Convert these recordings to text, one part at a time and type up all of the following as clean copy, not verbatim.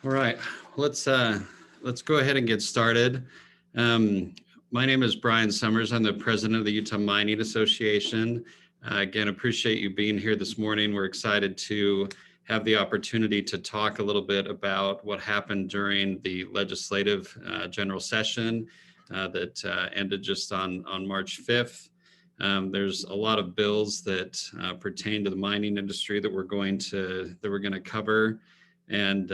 All right, let's go ahead and get started. Um, my name is Brian Summers. I'm the president of the Utah Mining Association. Again, appreciate you being here this morning. We're excited to have the opportunity to talk a little bit about what happened during the legislative general session that ended just on March 5th. There's a lot of bills that pertain to the mining industry that we're going to cover, and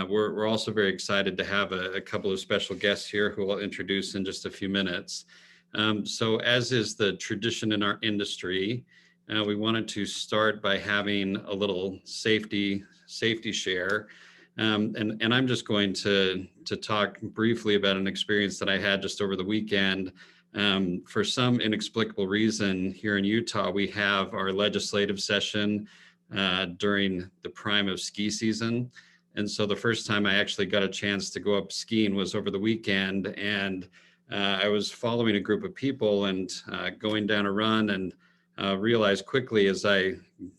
we're also very excited to have a couple of special guests here who I'll introduce in just a few minutes. So as is the tradition in our industry, we wanted to start by having a little safety share. And I'm just going to talk briefly about an experience that I had just over the weekend. For some inexplicable reason here in Utah, we have our legislative session during the prime of ski season. And so the first time I actually got a chance to go up skiing was over the weekend. And I was following a group of people and going down a run, and realized quickly as I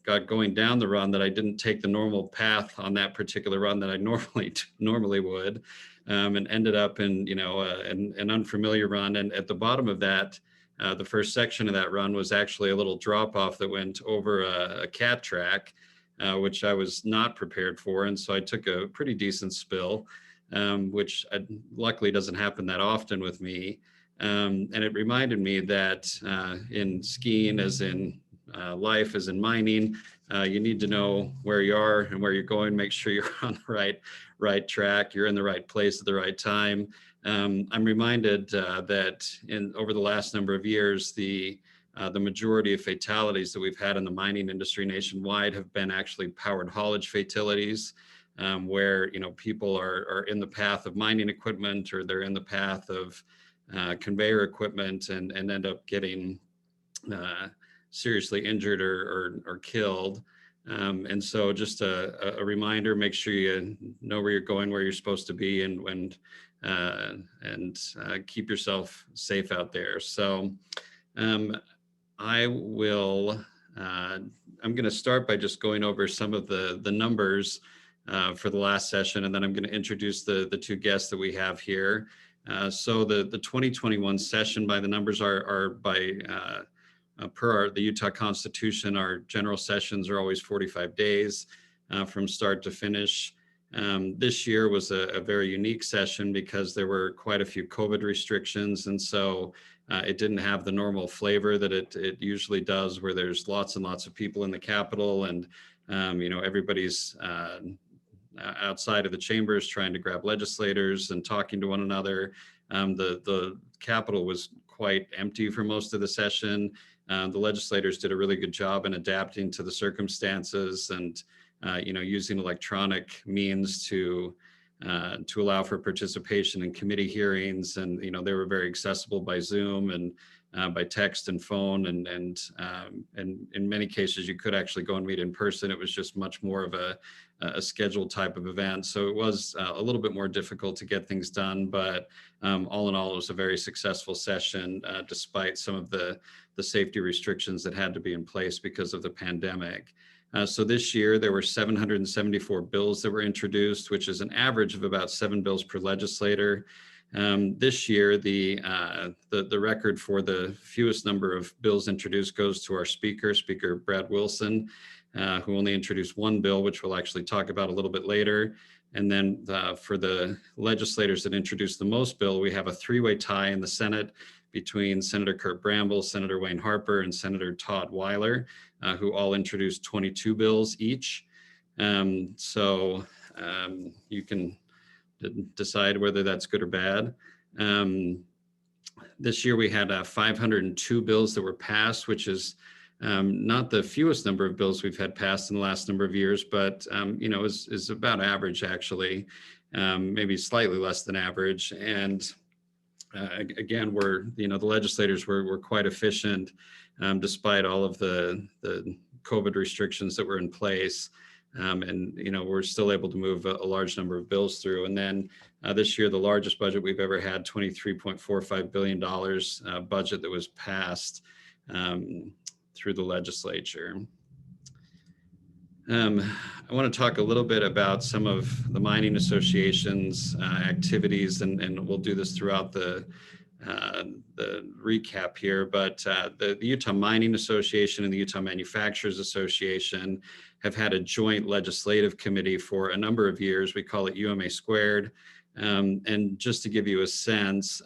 got going down the run that I didn't take the normal path on that particular run that I normally would, and ended up in an unfamiliar run. And at the bottom of that, the first section of that run was actually a little drop off that went over a cat track, which I was not prepared for. And so I took a pretty decent spill, which luckily doesn't happen that often with me. And it reminded me that in skiing, as in life, as in mining, you need to know where you are and where you're going, make sure you're on the right track, you're in the right place at the right time. I'm reminded that over the last number of years, the majority of fatalities that we've had in the mining industry nationwide have been actually powered haulage fatalities, where people are in the path of mining equipment, or they're in the path of conveyor equipment and end up getting seriously injured or killed. And so just a reminder: make sure you know where you're going, where you're supposed to be, and keep yourself safe out there. So I'm going to start by just going over some of the numbers for the last session, and then I'm going to introduce the two guests that we have here. So the 2021 session, by the numbers, are by per the Utah Constitution, our general sessions are always 45 days from start to finish. This year was a very unique session because there were quite a few COVID restrictions, and so it didn't have the normal flavor that it usually does, where there's lots and lots of people in the Capitol, and everybody's outside of the chambers trying to grab legislators and talking to one another. The Capitol was quite empty for most of the session. The legislators did a really good job in adapting to the circumstances and using electronic means to allow for participation in committee hearings. And they were very accessible by Zoom and by text and phone, and in many cases you could actually go and meet in person. It was just much more of a scheduled type of event, so it was a little bit more difficult to get things done. But all in all, it was a very successful session, despite some of the safety restrictions that had to be in place because of the pandemic. So this year there were 774 bills that were introduced, which is an average of about 7 bills per legislator. This year, the record for the fewest number of bills introduced goes to our Speaker Brad Wilson, who only introduced 1 bill, which we'll actually talk about a little bit later. And then for the legislators that introduced the most bill, we have a 3-way tie in the Senate between Senator Kurt Bramble, Senator Wayne Harper, and Senator Todd Weiler, who all introduced 22 bills each. So you can decide whether that's good or bad. This year we had 502 bills that were passed, which is not the fewest number of bills we've had passed in the last number of years, but is about average, actually, maybe slightly less than average. And again, the legislators were quite efficient, despite all of the COVID restrictions that were in place. And we're still able to move a large number of bills through. And then this year, the largest budget we've ever had, $23.45 billion budget that was passed through the legislature. I want to talk a little bit about some of the mining association's activities, and we'll do this throughout uh, the recap here. But the Utah Mining Association and the Utah Manufacturers Association have had a joint legislative committee for a number of years. We call it UMA Squared. And just to give you a sense,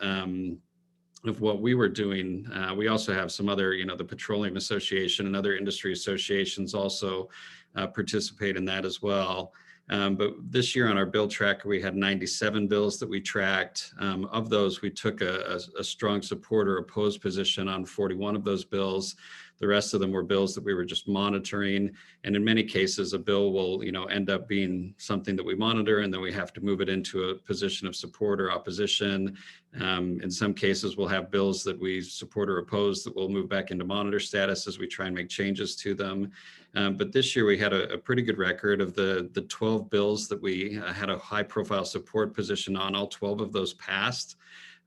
of what we were doing. We also have some other, the Petroleum Association and other industry associations also participate in that as well. But this year on our bill tracker, we had 97 bills that we tracked. Of those, we took a strong support or opposed position on 41 of those bills. The rest of them were bills that we were just monitoring. And in many cases, a bill will, end up being something that we monitor, and then we have to move it into a position of support or opposition. In some cases, we'll have bills that we support or oppose that will move back into monitor status as we try and make changes to them. But this year we had a pretty good record of the 12 bills that we had a high profile support position on. All 12 of those passed.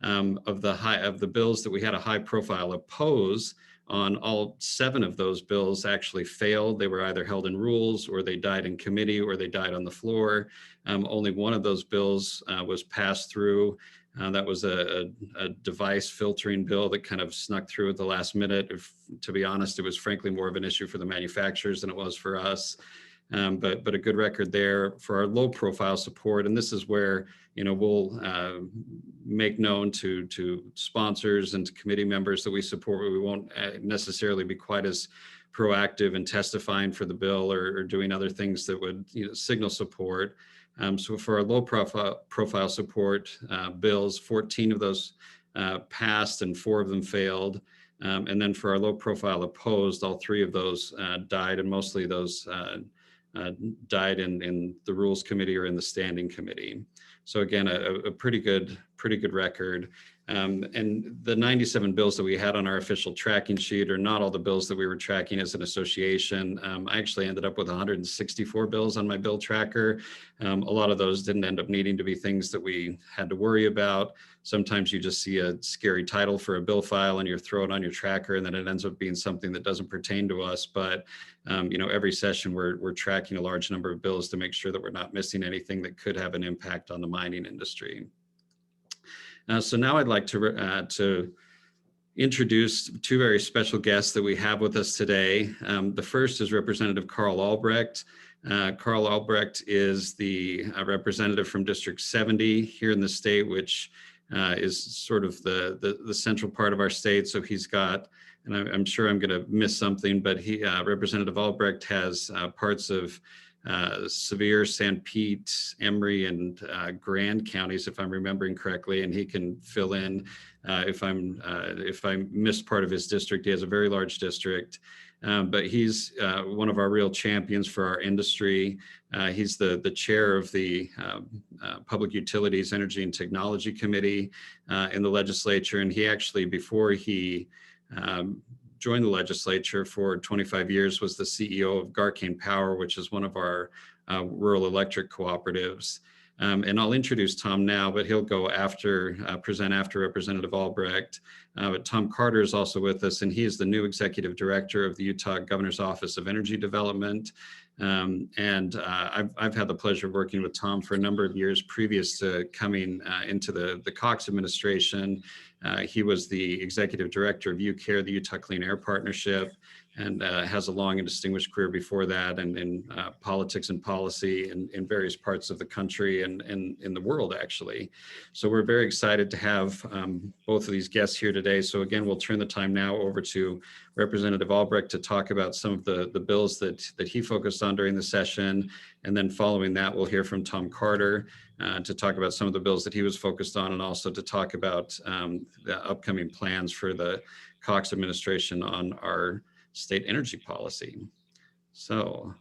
Of the bills that we had a high profile oppose on, all 7 of those bills actually failed. They were either held in rules, or they died in committee, or they died on the floor. Only one of those bills was passed through. That was a device filtering bill that kind of snuck through at the last minute. To be honest, it was frankly more of an issue for the manufacturers than it was for us. But a good record there for our low profile support. And this is where, we'll make known to sponsors and to committee members that we support, but we won't necessarily be quite as proactive in testifying for the bill or doing other things that would signal support. So for our low profile support bills, 14 of those passed and 4 of them failed. And then for our low profile opposed, all 3 of those died, and mostly those died in the rules committee or in the standing committee. So again, a pretty good record. And the 97 bills that we had on our official tracking sheet are not all the bills that we were tracking as an association. I actually ended up with 164 bills on my bill tracker. A lot of those didn't end up needing to be things that we had to worry about. Sometimes you just see a scary title for a bill file and you throw it on your tracker, and then it ends up being something that doesn't pertain to us. But every session we're tracking a large number of bills to make sure that we're not missing anything that could have an impact on the mining industry. So now I'd like to introduce 2 very special guests that we have with us today. The first is Representative Carl Albrecht. Carl Albrecht is the representative from District 70 here in the state, which is sort of the central part of our state. So he's got, and I'm sure I'm going to miss something, but Representative Albrecht has parts of Sevier, San Pete, Emery, and Grand counties, if I'm remembering correctly, and he can fill in if I missed part of his district. He has a very large district, but he's one of our real champions for our industry. He's the chair of the Public Utilities, Energy, and Technology Committee in the legislature, and he actually, before he joined the legislature for 25 years, was the CEO of Garcane Power, which is one of our rural electric cooperatives. And I'll introduce Thom now, but he'll go present after Representative Albrecht. But Thom Carter is also with us, and he is the new executive director of the Utah Governor's Office of Energy Development. And I've had the pleasure of working with Thom for a number of years previous to coming into the Cox administration. He was the executive director of UCARE, the Utah Clean Air Partnership, and has a long and distinguished career before that in politics and policy in various parts of the country and in the world, actually. So we're very excited to have both of these guests here today. So again, we'll turn the time now over to Representative Albrecht to talk about some of the bills that he focused on during the session. And then following that, we'll hear from Thom Carter to talk about some of the bills that he was focused on, and also to talk about the upcoming plans for the Cox administration on our state energy policy. So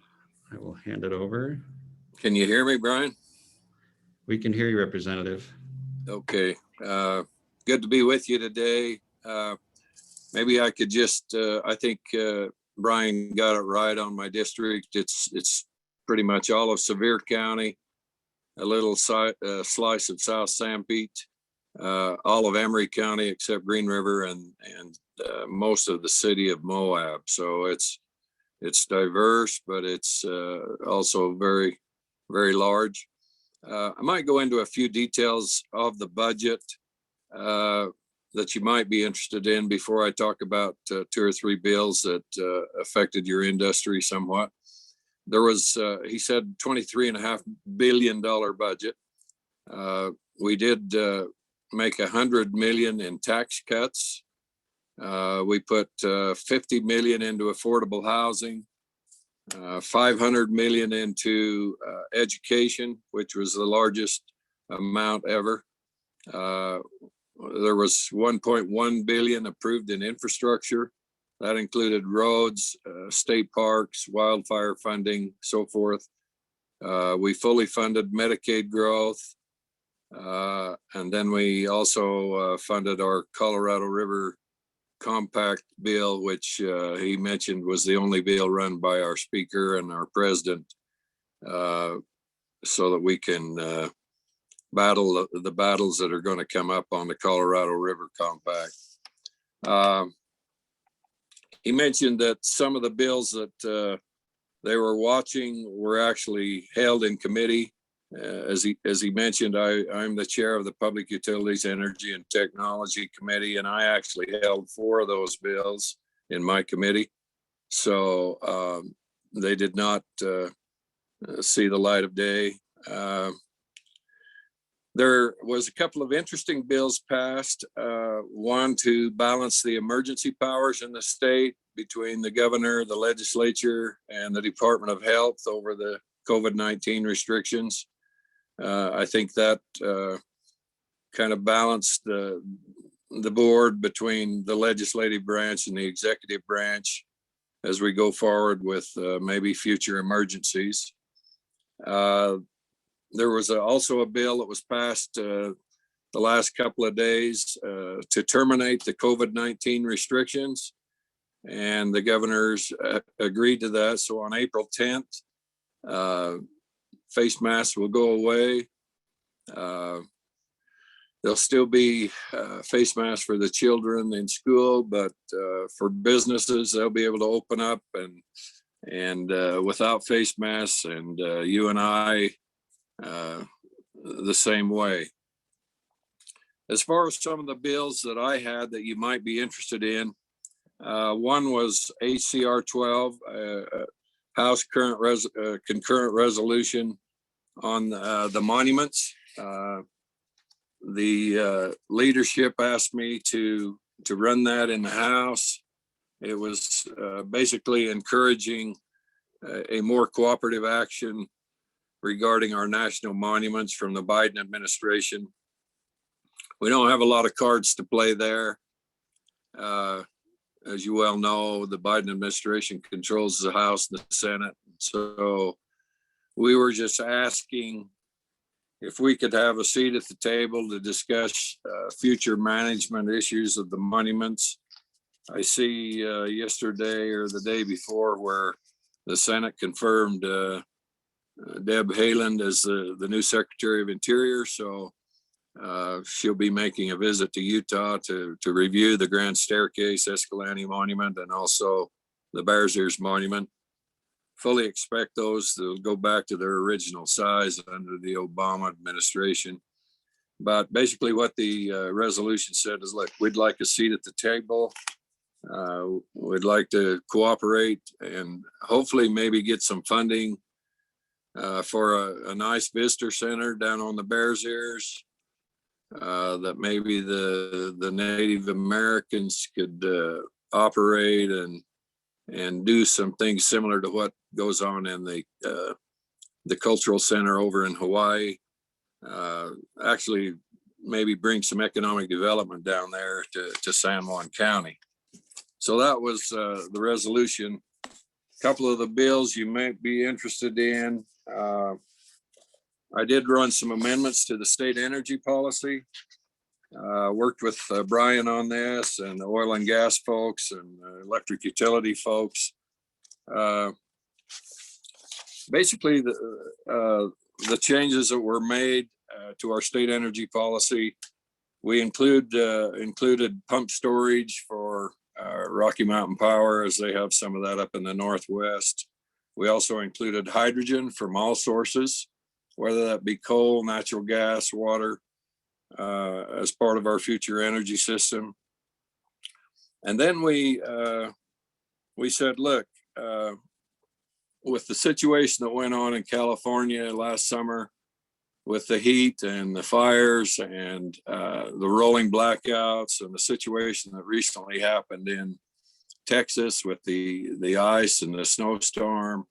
I will hand it over. Can you hear me, Brian? We can hear you, Representative. Okay. Good to be with you today. Maybe I could just, I think Brian got it right on my district. It's pretty much all of Sevier County, a little slice of South San Pete, all of Emery County except Green River, and most of the city of Moab. So it's It's diverse, but it's also very, very large. I might go into a few details of the budget that you might be interested in before I talk about 2 or 3 bills that affected your industry somewhat. There was, he said, $23.5 billion budget. We did make $100 million in tax cuts. We put $50 million into affordable housing, $500 million into education, which was the largest amount ever. There was $1.1 billion approved in infrastructure. That included roads, state parks, wildfire funding, so forth. We fully funded Medicaid growth. And then we also funded our Colorado River Compact bill, which he mentioned was the only bill run by our speaker and our president, so that we can battle the battles that are going to come up on the Colorado River Compact. He mentioned that some of the bills that they were watching were actually held in committee. As he mentioned, I'm the chair of the Public Utilities, Energy, and Technology Committee, and I actually held 4 of those bills in my committee. So they did not see the light of day. There was a couple of interesting bills passed. One to balance the emergency powers in the state between the governor, the legislature, and the Department of Health over the COVID-19 restrictions. I think that kind of balanced the board between the legislative branch and the executive branch as we go forward with maybe future emergencies. There was also a bill that was passed the last couple of days to terminate the COVID-19 restrictions, and the governors agreed to that. So on April 10th, face masks will go away. There'll still be face masks for the children in school, but for businesses, they'll be able to open up and without face masks, and you and I the same way. As far as some of the bills that I had that you might be interested in, one was HCR 12, House concurrent resolution on the monuments. The leadership asked me to run that in the House. It was basically encouraging a more cooperative action regarding our national monuments from the Biden administration. We don't have a lot of cards to play there. As you well know, the Biden administration controls the House and the Senate. So we were just asking if we could have a seat at the table to discuss future management issues of the monuments. I see yesterday or the day before where the Senate confirmed Deb Haaland as the new Secretary of Interior. So she'll be making a visit to Utah to review the Grand Staircase Escalante Monument and also the Bears Ears Monument. Fully expect those to go back to their original size under the Obama administration. But basically what the resolution said is, look, we'd like a seat at the table. We'd like to cooperate and hopefully maybe get some funding for a nice visitor center down on the Bears Ears that maybe the Native Americans could operate and do some things similar to what goes on in the cultural center over in Hawaii. Actually, maybe bring some economic development down there to San Juan County. So that was the resolution. A couple of the bills you might be interested in. I did run some amendments to the state energy policy. Worked with Brian on this and the oil and gas folks and electric utility folks. Basically, the changes that were made to our state energy policy, we included pump storage for Rocky Mountain Power, as they have some of that up in the Northwest. We also included hydrogen from all sources, whether that be coal, natural gas, water, as part of our future energy system. And then we said, look, with the situation that went on in California last summer, with the heat and the fires and the rolling blackouts and the situation that recently happened in Texas with the ice and the snowstorm,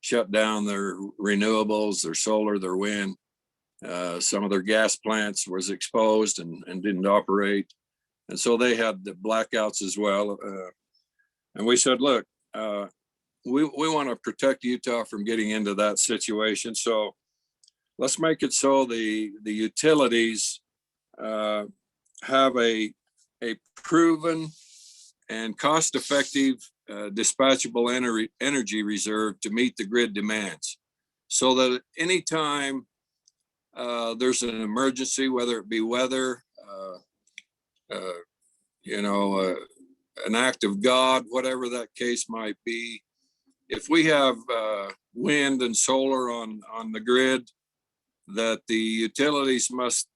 shut down their renewables, their solar, their wind. Some of their gas plants was exposed and didn't operate. And so they had the blackouts as well. And we said, look, we want to protect Utah from getting into that situation. So let's make it so the utilities have a proven and cost-effective dispatchable energy reserve to meet the grid demands, so that anytime there's an emergency, whether it be weather, an act of God, whatever that case might be, if we have wind and solar on the grid, that the utilities must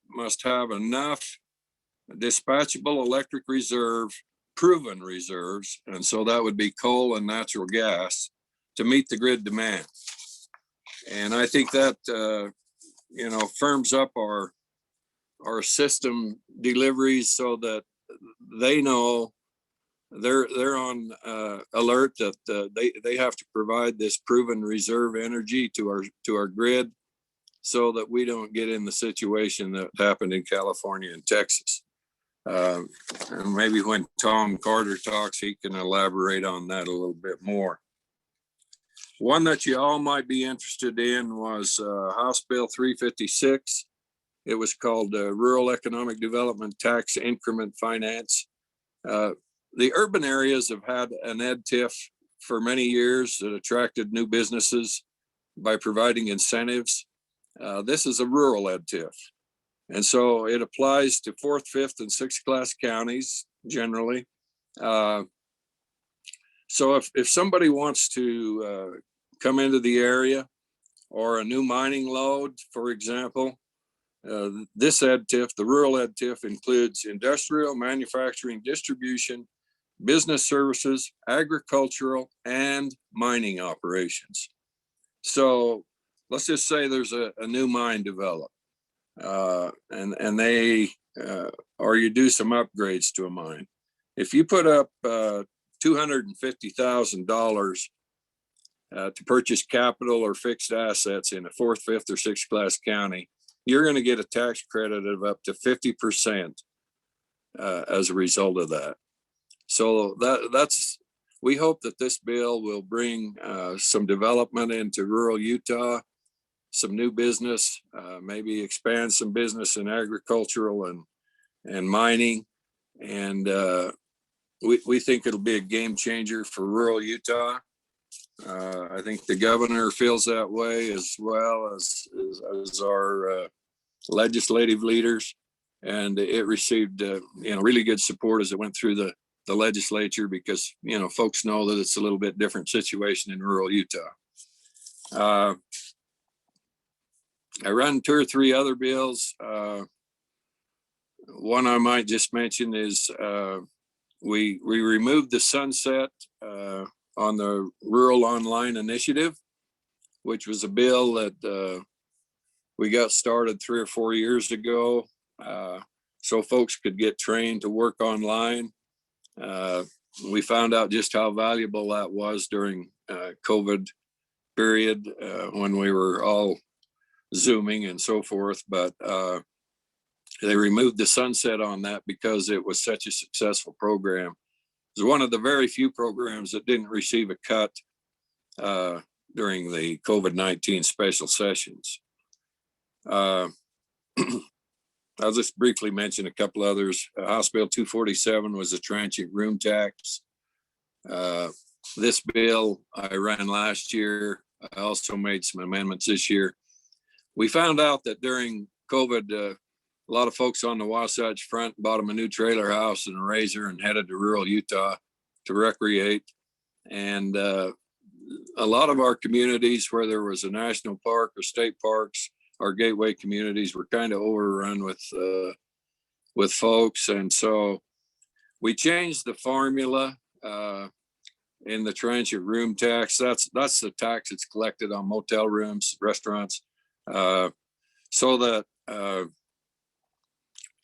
have enough dispatchable electric reserve, proven reserves, and so that would be coal and natural gas, to meet the grid demand. And I think that firms up our system deliveries, so that they know they're on alert that they have to provide this proven reserve energy to our grid, so that we don't get in the situation that happened in California and Texas. And maybe when Thom Carter talks, he can elaborate on that a little bit more. One that you all might be interested in was House Bill 356. It was called Rural Economic Development Tax Increment Finance. The urban areas have had an EdTIF for many years that attracted new businesses by providing incentives. This is a rural EdTIF. And so it applies to 4th, 5th, and 6th class counties generally. So if somebody wants to come into the area, or a new mining load, for example, this EdTIF, the rural EdTIF, includes industrial, manufacturing, distribution, business services, agricultural, and mining operations. So let's just say there's a new mine developed, and they or you do some upgrades to a mine. If you put up $250,000 to purchase capital or fixed assets in a 4th, 5th, or 6th class county, you're going to get a tax credit of up to 50% as a result of that. So we hope that this bill will bring some development into rural Utah, some new business, maybe expand some business in agricultural and mining. And we think it'll be a game changer for rural Utah. I think the governor feels that way, as well as our legislative leaders. And it received really good support as it went through the legislature, because folks know that it's a little bit different situation in rural Utah. I run 2 or 3 other bills. One I might just mention is we removed the sunset on the Rural Online Initiative, which was a bill that we got started 3 or 4 years ago, so folks could get trained to work online. We found out just how valuable that was during COVID period, when we were all Zooming and so forth, but they removed the sunset on that because it was such a successful program. It was one of the very few programs that didn't receive a cut during the COVID-19 special sessions. I'll just briefly mention a couple others. House Bill 247 was a transient room tax. This bill I ran last year. I also made some amendments this year. We found out that during COVID, a lot of folks on the Wasatch Front bought them a new trailer house and a razor and headed to rural Utah to recreate. And a lot of our communities where there was a national park or state parks, our gateway communities were kind of overrun with folks. And so we changed the formula in the transient room tax. That's the tax that's collected on motel rooms, restaurants, so that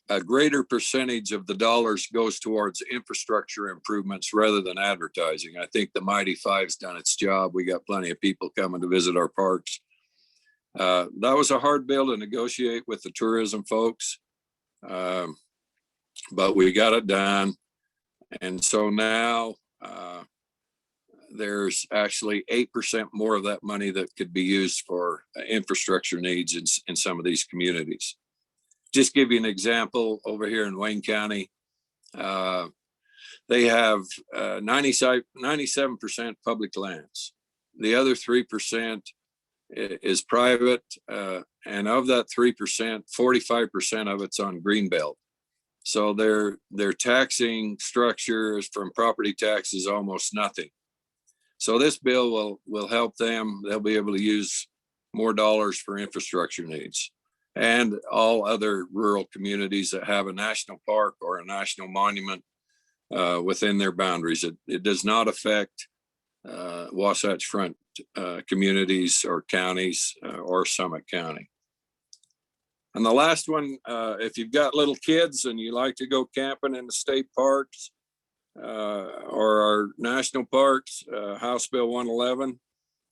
a greater percentage of the dollars goes towards infrastructure improvements rather than advertising. I think the Mighty Five's done its job. We got plenty of people coming to visit our parks. That was a hard bill to negotiate with the tourism folks, but we got it done. And so now there's actually 8% more of that money that could be used for infrastructure needs in some of these communities. Just give you an example, over here in Wayne County, they have 97% public lands. The other 3% is private, and of that 3%, 45% of it's on greenbelt. So their taxing structure is from property taxes almost nothing. So this bill will help them. They'll be able to use more dollars for infrastructure needs, and all other rural communities that have a national park or a national monument within their boundaries. It does not affect Wasatch Front communities or counties or Summit County. And the last one, if you've got little kids and you like to go camping in the state parks or our national parks, House Bill 111,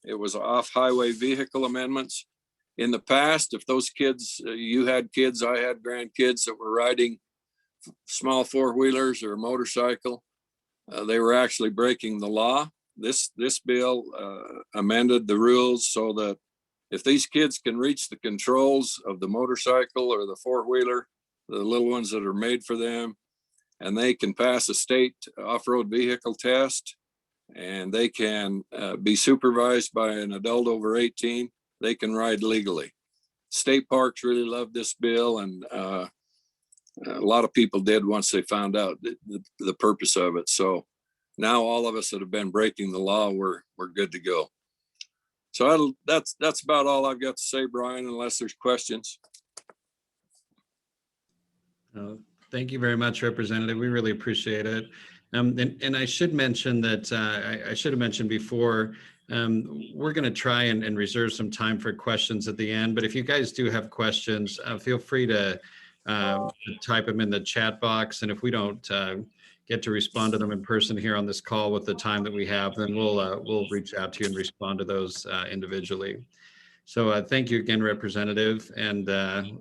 it was off-highway vehicle amendments. In the past, if those kids, you had kids, I had grandkids that were riding small four-wheelers or a motorcycle, they were actually breaking the law. This bill amended the rules so that if these kids can reach the controls of the motorcycle or the four-wheeler, the little ones that are made for them, and they can pass a state off-road vehicle test, and they can be supervised by an adult over 18, they can ride legally. State parks really love this bill, and a lot of people did once they found out the purpose of it. So now all of us that have been breaking the law, we're good to go. So that's about all I've got to say, Brian, unless there's questions. Thank you very much, Representative. We really appreciate it. And I should mention that I should have mentioned before, we're going to try and reserve some time for questions at the end. But if you guys do have questions, feel free to type them in the chat box. And if we don't get to respond to them in person here on this call with the time that we have, then we'll reach out to you and respond to those individually. So thank you again, Representative, and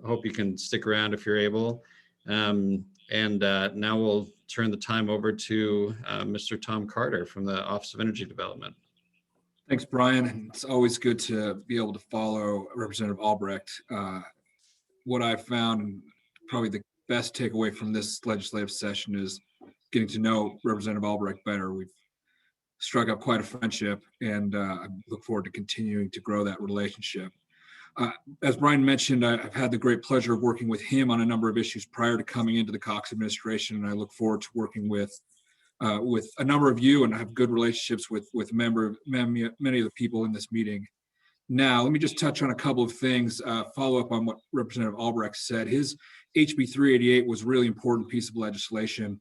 hope you can stick around if you're able. And now we'll turn the time over to Mr. Thom Carter from the Office of Energy Development. Thanks, Brian. It's always good to be able to follow Representative Albrecht. What I've found, and probably the best takeaway from this legislative session, is getting to know Representative Albrecht better. We've struck up quite a friendship, and I look forward to continuing to grow that relationship. As Brian mentioned, I've had the great pleasure of working with him on a number of issues prior to coming into the Cox administration, and I look forward to working with a number of you, and have good relationships with many of the people in this meeting. Now, let me just touch on a couple of things, follow up on what Representative Albrecht said. His HB 388 was a really important piece of legislation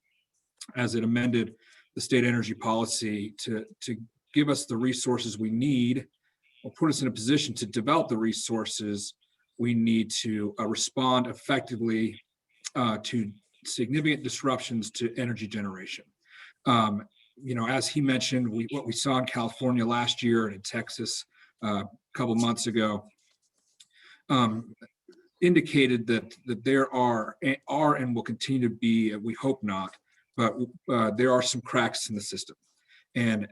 as it amended the state energy policy to give us the resources we need, or put us in a position to develop the resources we need to respond effectively to significant disruptions to energy generation. As he mentioned, what we saw in California last year and in Texas a couple months ago indicated that there are and will continue to be, we hope not, but there are some cracks in the system, and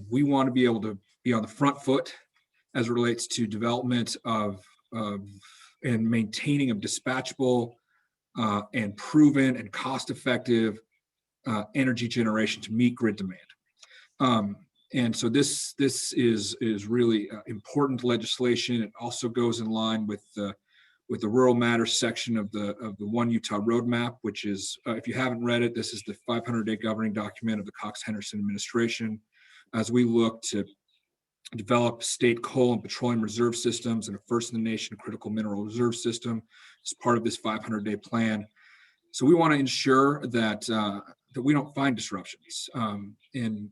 we want to be able to be on the front foot as it relates to development of and maintaining of dispatchable and proven and cost-effective energy generation to meet grid demand. And so this is really important legislation. It also goes in line with with the rural matters section of the One Utah Roadmap, which is, if you haven't read it, this is the 500-day governing document of the Cox-Henderson administration as we look to develop state coal and petroleum reserve systems and a first-in-the-nation critical mineral reserve system as part of this 500-day plan. So we want to ensure that that we don't find disruptions. And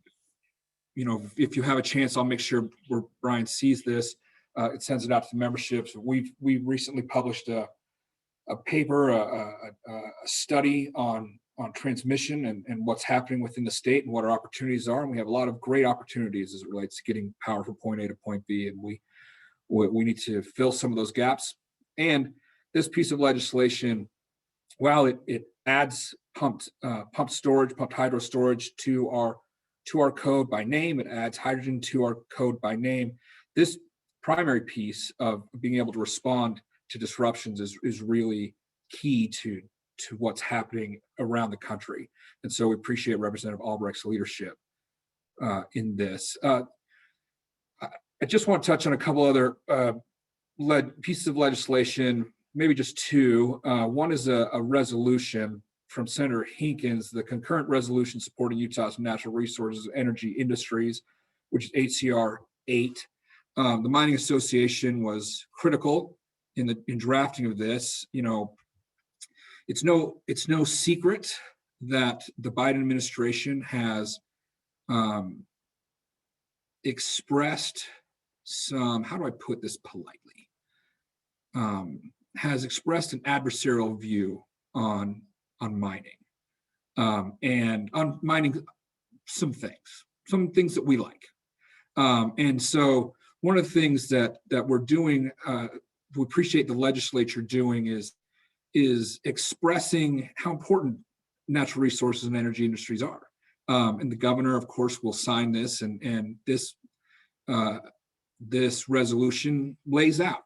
if you have a chance, I'll make sure where Brian sees this. It sends it out to the memberships. We recently published a paper, a study on transmission and what's happening within the state and what our opportunities are. And we have a lot of great opportunities as it relates to getting power from point A to point B. And we need to fill some of those gaps. And this piece of legislation, while it adds pumped hydro storage to our code by name, it adds hydrogen to our code by name. This primary piece of being able to respond to disruptions is really key to what's happening around the country. And so we appreciate Representative Albrecht's leadership in this. I just want to touch on a couple other pieces of legislation, maybe just two. One is a resolution from Senator Hinkins, the concurrent resolution supporting Utah's natural resources and energy industries, which is HCR 8. The Mining Association was critical in drafting of this. It's no secret that the Biden administration has expressed some, how do I put this politely, has expressed an adversarial view on mining and on mining some things that we like. And so one of the things that we're doing, we appreciate the legislature doing is expressing how important natural resources and energy industries are. And the governor, of course, will sign this, and this resolution lays out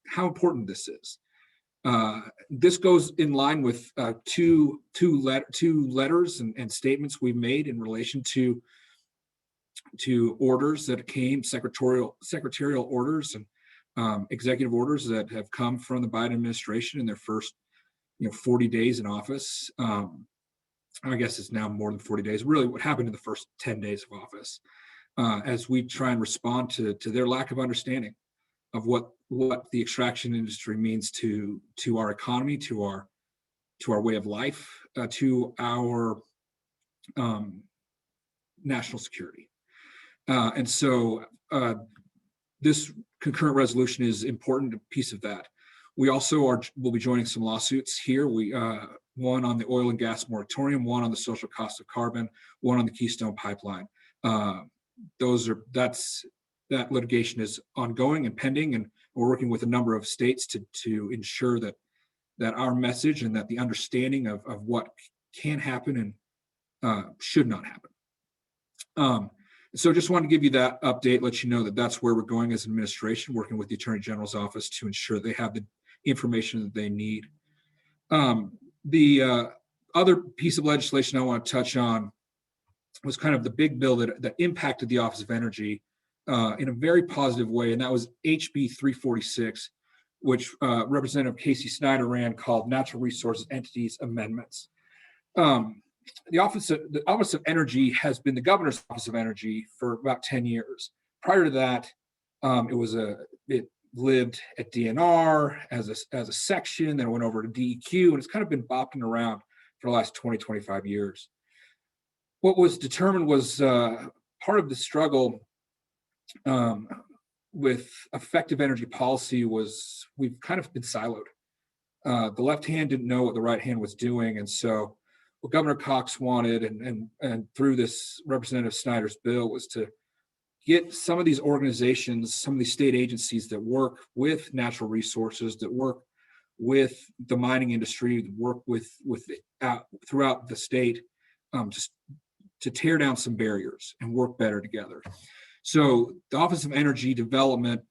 how important this is. This goes in line with two letters and statements we made in relation to orders that came, secretarial orders and executive orders that have come from the Biden administration in their first 40 days in office. I guess it's now more than 40 days, really what happened in the first 10 days of office, as we try and respond to their lack of understanding of what the extraction industry means to our economy, to our way of life, to our national security. And so this concurrent resolution is an important piece of that. We also will be joining some lawsuits here. One on the oil and gas moratorium, one on the social cost of carbon, one on the Keystone Pipeline. That litigation is ongoing and pending, and we're working with a number of states to ensure that our message and that the understanding of what can happen and should not happen. So just wanted to give you that update, let you know that that's where we're going as an administration, working with the Attorney General's office to ensure they have the information that they need. The other piece of legislation I want to touch on was kind of the big bill that impacted the Office of Energy in a very positive way, and that was HB 346, which Representative Casey Snyder ran, called Natural Resources Entities Amendments. The Office of Energy has been the Governor's Office of Energy for about 10 years. Prior to that, it lived at DNR as a section, then it went over to DEQ, and it's kind of been bopping around for the last 20, 25 years. What was determined was part of the struggle with effective energy policy was we've kind of been siloed. The left hand didn't know what the right hand was doing, and so what Governor Cox wanted, and through this Representative Snyder's bill, was to get some of these organizations, some of these state agencies that work with natural resources, that work with the mining industry, that work with throughout the state, just to tear down some barriers and work better together. So the Office of Energy Development,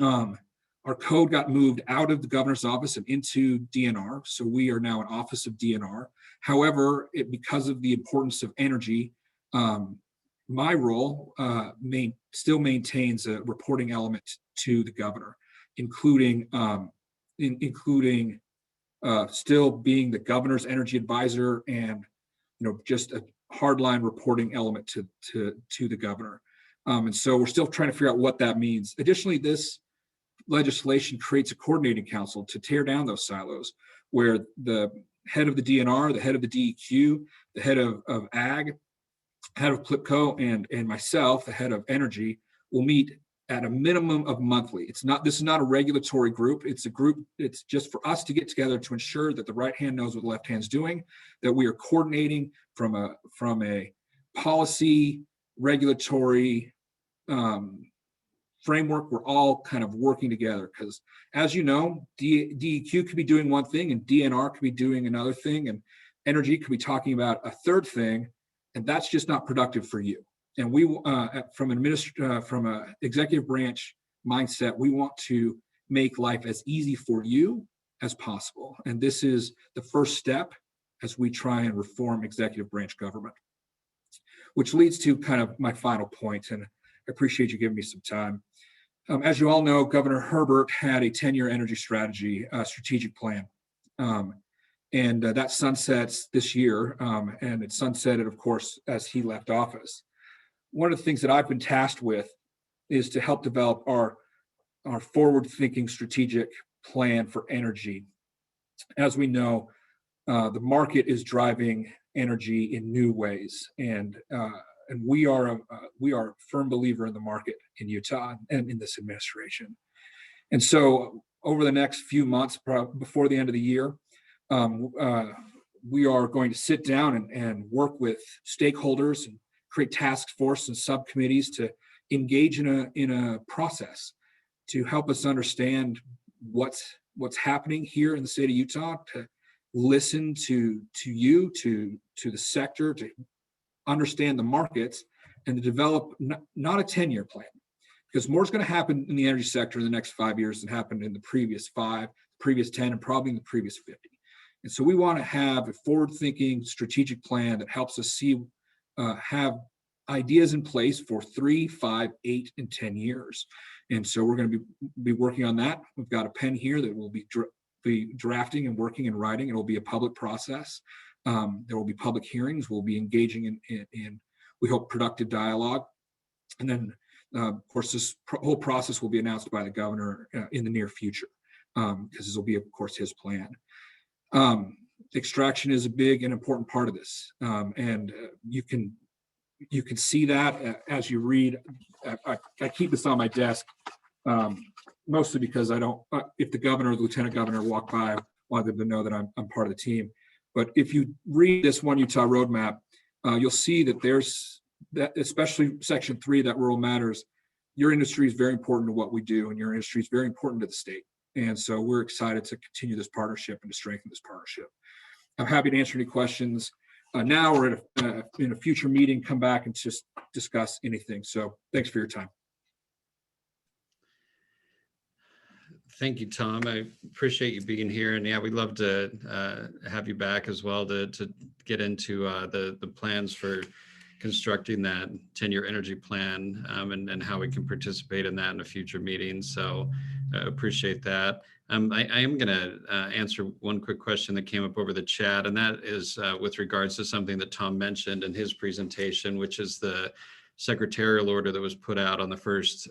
our code got moved out of the governor's office and into DNR. So we are now an office of DNR. However, because of the importance of energy, my role still maintains a reporting element to the governor, including including still being the governor's energy advisor and, just a hardline reporting element to the governor. And so we're still trying to figure out what that means. Additionally, this legislation creates a coordinating council to tear down those silos, where the head of the DNR, the head of the DEQ, the head of Ag, head of PLIPCO, and myself, the head of Energy, will meet at a minimum of monthly. This is not a regulatory group. It's a group, it's just for us to get together to ensure that the right hand knows what the left hand's doing, that we are coordinating from a policy, regulatory framework. We're all kind of working together because, as you know, DEQ could be doing one thing and DNR could be doing another thing, and Energy could be talking about a third thing, and that's just not productive for you. And we, from an executive branch mindset, we want to make life as easy for you as possible. And this is the first step as we try and reform executive branch government, which leads to kind of my final point. And I appreciate you giving me some time. As you all know, Governor Herbert had a 10-year energy strategy, strategic plan. And that sunsets this year, and it sunsetted, of course, as he left office. One of the things that I've been tasked with is to help develop our forward-thinking strategic plan for energy. As we know, the market is driving energy in new ways, and we are a firm believer in the market in Utah and in this administration. And so, over the next few months, before the end of the year, we are going to sit down and work with stakeholders and create task force and subcommittees to engage in a process to help us understand what's happening here in the state of Utah, to listen to you, to the sector, to understand the markets, and to develop not a 10-year plan, because more is going to happen in the energy sector in the next 5 years than happened in the previous 5, previous 10, and probably in the previous 50. And so we want to have a forward-thinking strategic plan that helps us have ideas in place for 3, 5, 8, and 10 years. And so we're going to be working on that. We've got a pen here that we'll be drafting and working and writing. It will be a public process. There will be public hearings. We'll be engaging in we hope, productive dialogue. And then, of course, this whole process will be announced by the governor in the near future, because this will be, of course, his plan. Extraction is a big and important part of this, and you can see that as you read. I keep this on my desk, mostly because I don't. If the governor or the lieutenant governor walk by, I want them to know that I'm part of the team. But if you read this One Utah roadmap, you'll see that there's that, especially Section 3, that rural matters. Your industry is very important to what we do, and your industry is very important to the state. And so we're excited to continue this partnership and to strengthen this partnership. I'm happy to answer any questions now or in a future meeting, come back and just discuss anything. So thanks for your time. Thank you, Thom. I appreciate you being here. And yeah, we'd love to have you back as well to get into the plans for constructing that 10-year energy plan, and how we can participate in that in a future meeting. So appreciate that. I am going to answer one quick question that came up over the chat, and that is with regards to something that Thom mentioned in his presentation, which is the Secretarial Order that was put out on the first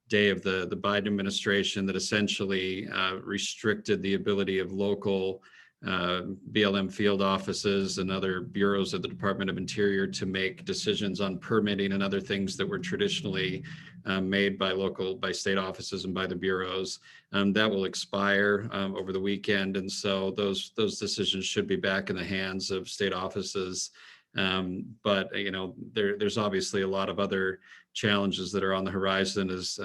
day of the Biden administration, that essentially restricted the ability of local BLM field offices and other bureaus of the Department of Interior to make decisions on permitting and other things that were traditionally made by state offices and by the bureaus. That will expire over the weekend, and so those decisions should be back in the hands of state offices. But there's obviously a lot of other challenges that are on the horizon, as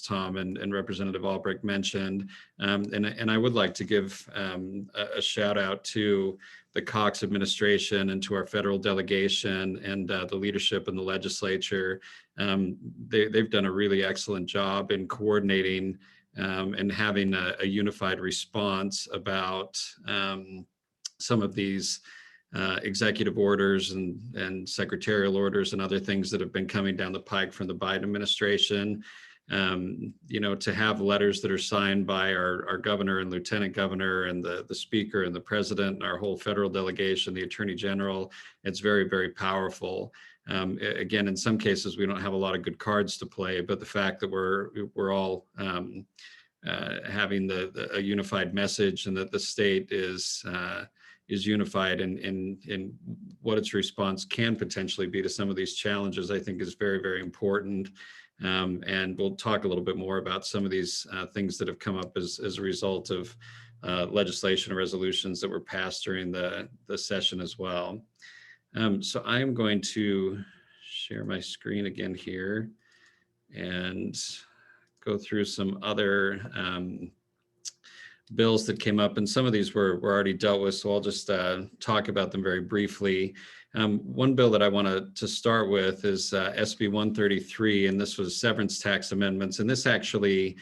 Thom and Representative Albrecht mentioned. And I would like to give a shout out to the Cox administration and to our federal delegation and the leadership in the legislature. They've done a really excellent job in coordinating and having a unified response about some of these executive orders and secretarial orders and other things that have been coming down the pike from the Biden administration. to have letters that are signed by our governor and lieutenant governor and the speaker and the president and our whole federal delegation, the attorney general, it's very, very powerful. Again, in some cases, we don't have a lot of good cards to play, but the fact that we're all having a unified message and that the state is unified in what its response can potentially be to some of these challenges, I think is very, very important. And we'll talk a little bit more about some of these things that have come up as a result of legislation or resolutions that were passed during the session as well. So I'm going to share my screen again here and go through some other bills that came up, and some of these were already dealt with, so I'll just talk about them very briefly. One bill that I want to start with is SB 133, and this was severance tax amendments, and this actually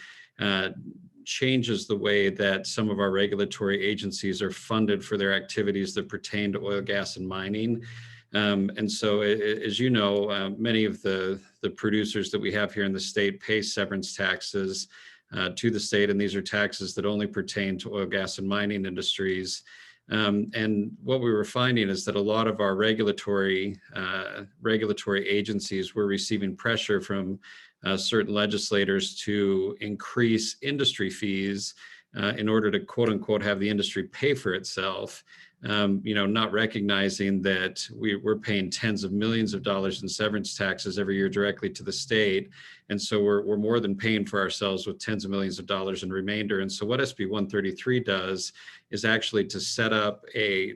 changes the way that some of our regulatory agencies are funded for their activities that pertain to oil, gas, and mining. And so, as you know, many of the producers that we have here in the state pay severance taxes to the state, and these are taxes that only pertain to oil, gas, and mining industries. And what we were finding is that a lot of our regulatory agencies were receiving pressure from certain legislators to increase industry fees in order to, quote unquote, have the industry pay for itself. Not recognizing that we're paying tens of millions of dollars in severance taxes every year directly to the state. And so we're more than paying for ourselves with tens of millions of dollars in remainder. And so what SB 133 does is actually to set up a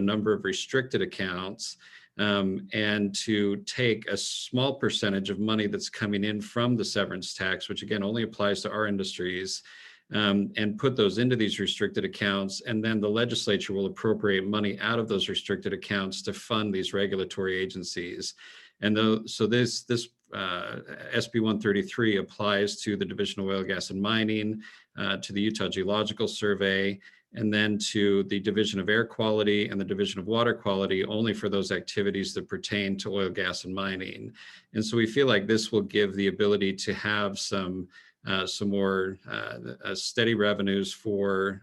number of restricted accounts and to take a small percentage of money that's coming in from the severance tax, which again only applies to our industries, and put those into these restricted accounts. And then the legislature will appropriate money out of those restricted accounts to fund these regulatory agencies. And so this SB 133 applies to the Division of Oil, Gas, and Mining, to the Utah Geological Survey, and then to the Division of Air Quality and the Division of Water Quality, only for those activities that pertain to oil, gas, and mining. And so we feel like this will give the ability to have some more steady revenues for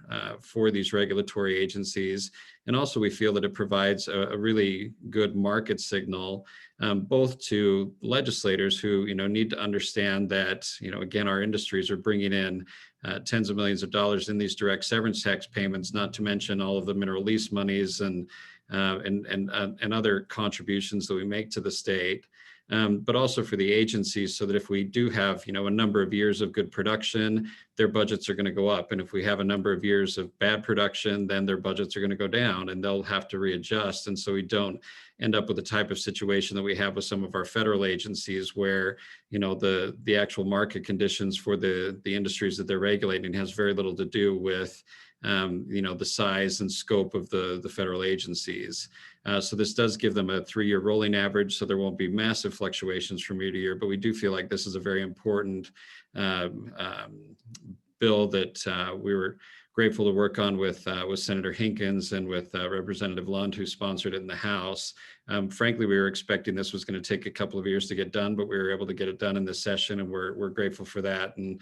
these regulatory agencies. And also we feel that it provides a really good market signal, both to legislators who need to understand that again, our industries are bringing in tens of millions of dollars in these direct severance tax payments, not to mention all of the mineral lease monies and other contributions that we make to the state. But also for the agencies, so that if we do have, a number of years of good production, their budgets are going to go up. And if we have a number of years of bad production, then their budgets are going to go down and they'll have to readjust. And so we don't end up with the type of situation that we have with some of our federal agencies where, the actual market conditions for the industries that they're regulating has very little to do with the size and scope of the federal agencies. So this does give them a 3-year rolling average, so there won't be massive fluctuations from year to year, but we do feel like this is a very important bill that we were grateful to work on with Senator Hinkins and with Representative Lund, who sponsored it in the House. Frankly, we were expecting this was going to take a couple of years to get done, but we were able to get it done in this session, and we're grateful for that, and